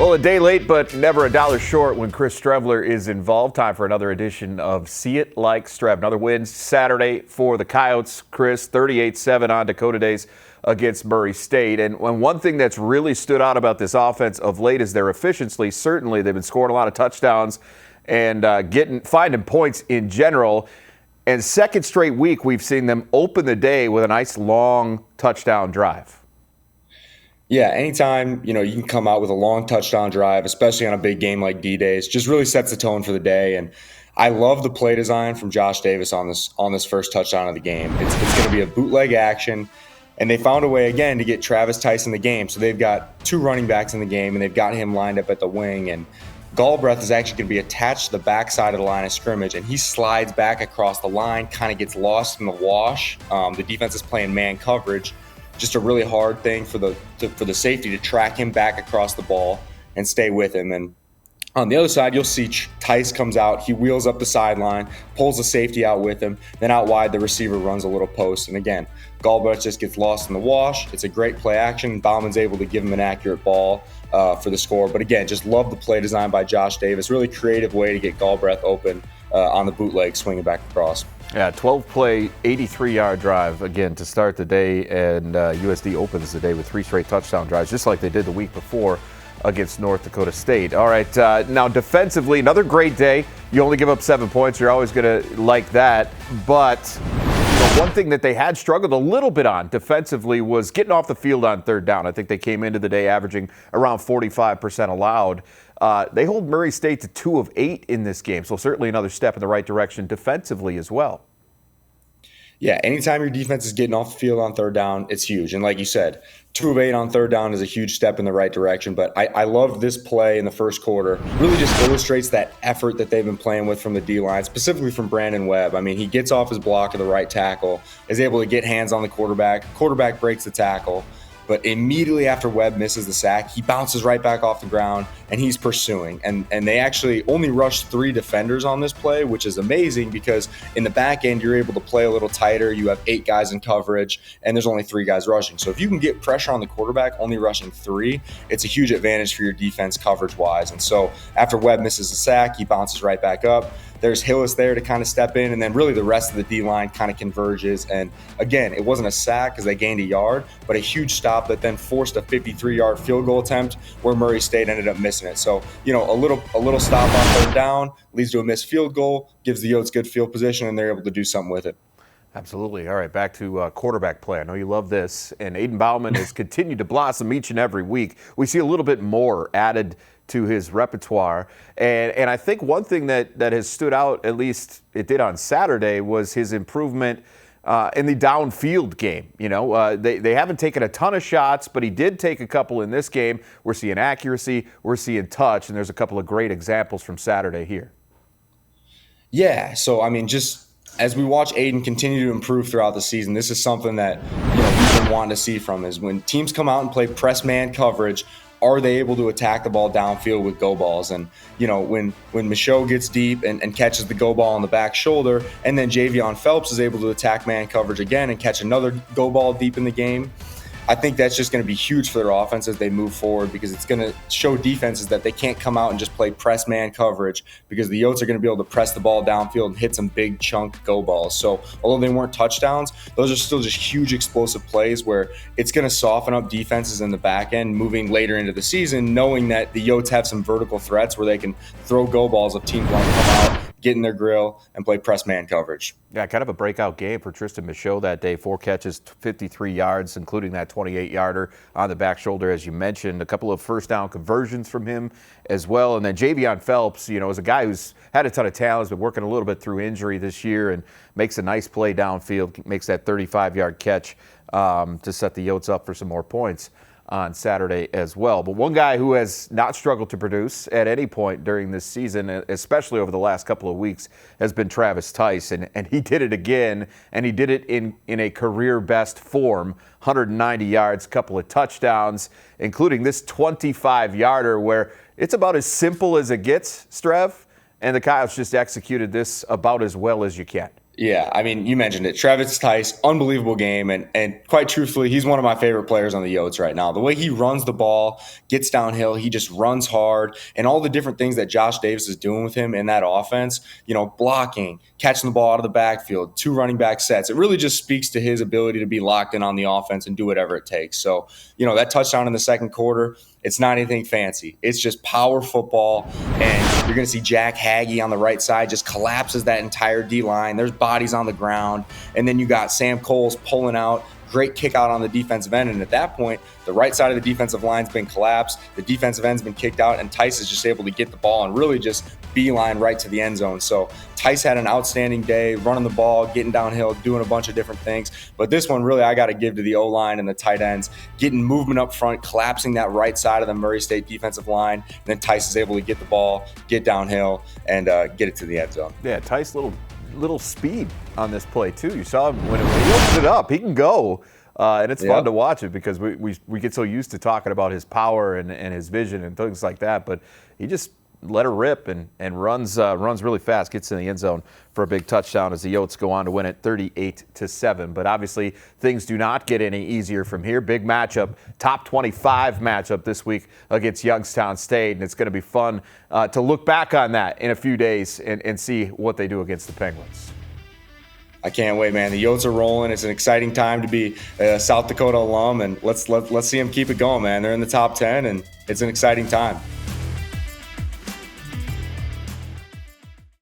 Well, a day late, but never a dollar short when Chris Strevler is involved. Time for another edition of See It Like Strev. Another win Saturday for the Coyotes. Chris, 38-7 on Dakota days against Murray State. And one thing that's really stood out about this offense of late is their efficiency. Certainly, they've been scoring a lot of touchdowns and finding points in general. And second straight week, we've seen them open the day with a nice long touchdown drive. Yeah, anytime, you can come out with a long touchdown drive, especially on a big game like D-Days, just really sets the tone for the day. And I love the play design from Josh Davis on this first touchdown of the game. It's going to be a bootleg action, and they found a way, again, to get Travis Tice in the game. So they've got two running backs in the game, and they've got him lined up at the wing. And Galbraith is actually going to be attached to the backside of the line of scrimmage, and he slides back across the line, kind of gets lost in the wash. The defense is playing man coverage. Just a really hard thing for the safety to track him back across the ball and stay with him. And on the other side, you'll see Tice comes out. He wheels up the sideline, pulls the safety out with him. Then out wide, the receiver runs a little post. And again, Galbraith just gets lost in the wash. It's a great play action. Bauman's able to give him an accurate ball for the score. But again, just love the play design by Josh Davis. Really creative way to get Galbraith open on the bootleg, swinging back across. Yeah, 12-play, 83-yard drive, again, to start the day, and USD opens the day with 3 straight touchdown drives, just like they did the week before against North Dakota State. All right, now defensively, another great day. You only give up 7 points. You're always going to like that. But one thing that they had struggled a little bit on defensively was getting off the field on third down. I think they came into the day averaging around 45% allowed. They hold Murray State to 2 of 8 in this game, so certainly another step in the right direction defensively as well. Yeah, anytime your defense is getting off the field on third down, it's huge. And like you said, 2 of 8 on third down is a huge step in the right direction. But I loved this play in the first quarter. Really just illustrates that effort that they've been playing with from the D-line, specifically from Brandon Webb. I mean, he gets off his block of the right tackle, is able to get hands on the quarterback. Quarterback breaks the tackle. But immediately after Webb misses the sack, he bounces right back off the ground, and he's pursuing. And they actually only rushed 3 defenders on this play, which is amazing because in the back end, you're able to play a little tighter. You have 8 guys in coverage, and there's only 3 guys rushing. So if you can get pressure on the quarterback, only rushing 3, it's a huge advantage for your defense coverage-wise. And so after Webb misses the sack, he bounces right back up. There's Hillis there to kind of step in, and then really the rest of the D-line kind of converges. And again, it wasn't a sack because they gained a yard, but a huge stop that then forced a 53-yard field goal attempt where Murray State ended up missing it. So, a little stop on third down leads to a missed field goal, gives the Yotes good field position, and they're able to do something with it. Absolutely. All right, back to quarterback play. I know you love this, and Aiden Bauman has continued to blossom each and every week. We see a little bit more added to his repertoire. And I think one thing that has stood out, at least it did on Saturday, was his improvement in the downfield game. They haven't taken a ton of shots, but he did take a couple in this game. We're seeing accuracy, we're seeing touch, and there's a couple of great examples from Saturday here. Yeah, so just as we watch Aiden continue to improve throughout the season, this is something that we've been wanting to see from is when teams come out and play press man coverage, are they able to attack the ball downfield with go balls? And, when Michaud gets deep and catches the go ball on the back shoulder, and then Javion Phelps is able to attack man coverage again and catch another go ball deep in the game, I think that's just going to be huge for their offense as they move forward because it's going to show defenses that they can't come out and just play press man coverage because the Yotes are going to be able to press the ball downfield and hit some big chunk go balls. So although they weren't touchdowns, those are still just huge explosive plays where it's going to soften up defenses in the back end moving later into the season, knowing that the Yotes have some vertical threats where they can throw go balls if teams want to come out, get in their grill, and play press man coverage. Yeah, kind of a breakout game for Tristan Michaud that day. 4 catches, 53 yards, including that 28-yarder on the back shoulder, as you mentioned. A couple of first down conversions from him as well. And then Javion Phelps, is a guy who's had a ton of talent, has been working a little bit through injury this year and makes a nice play downfield, makes that 35-yard catch to set the Yotes up for some more points on Saturday as well. But one guy who has not struggled to produce at any point during this season, especially over the last couple of weeks, has been Travis Tice. And he did it again, and he did it in a career-best form, 190 yards, couple of touchdowns, including this 25-yarder where it's about as simple as it gets, Strev, and the Coyotes just executed this about as well as you can. Yeah, I mean, you mentioned it. Travis Tice, unbelievable game. And quite truthfully, he's one of my favorite players on the Yotes right now. The way he runs the ball, gets downhill, he just runs hard, and all the different things that Josh Davis is doing with him in that offense, blocking, catching the ball out of the backfield, 2 running back sets. It really just speaks to his ability to be locked in on the offense and do whatever it takes. So, that touchdown in the second quarter, it's not anything fancy. It's just power football, and you're going to see Jack Hagee on the right side just collapses that entire D-line. There's bodies on the ground, and then you got Sam Coles pulling out. Great kick out on the defensive end, and at that point, the right side of the defensive line's been collapsed, the defensive end's been kicked out, and Tice is just able to get the ball and really just beeline right to the end zone. So Tice had an outstanding day, running the ball, getting downhill, doing a bunch of different things. But this one, really, I got to give to the O-line and the tight ends, getting movement up front, collapsing that right side of the Murray State defensive line, and then Tice is able to get the ball, get downhill, and get it to the end zone. Yeah, Tice little speed on this play too. You saw him when he opens it up, he can go, and it's fun to watch it because we get so used to talking about his power and his vision and things like that, but he just let her rip and runs really fast, gets in the end zone for a big touchdown as the Yotes go on to win it 38-7. But obviously things do not get any easier from here. Big matchup, top 25 matchup this week against Youngstown State, and it's going to be fun to look back on that in a few days and see what they do against the Penguins. I can't wait, man. The Yotes are rolling. It's an exciting time to be a South Dakota alum, and let's see them keep it going, man. They're in the top 10, and it's an exciting time.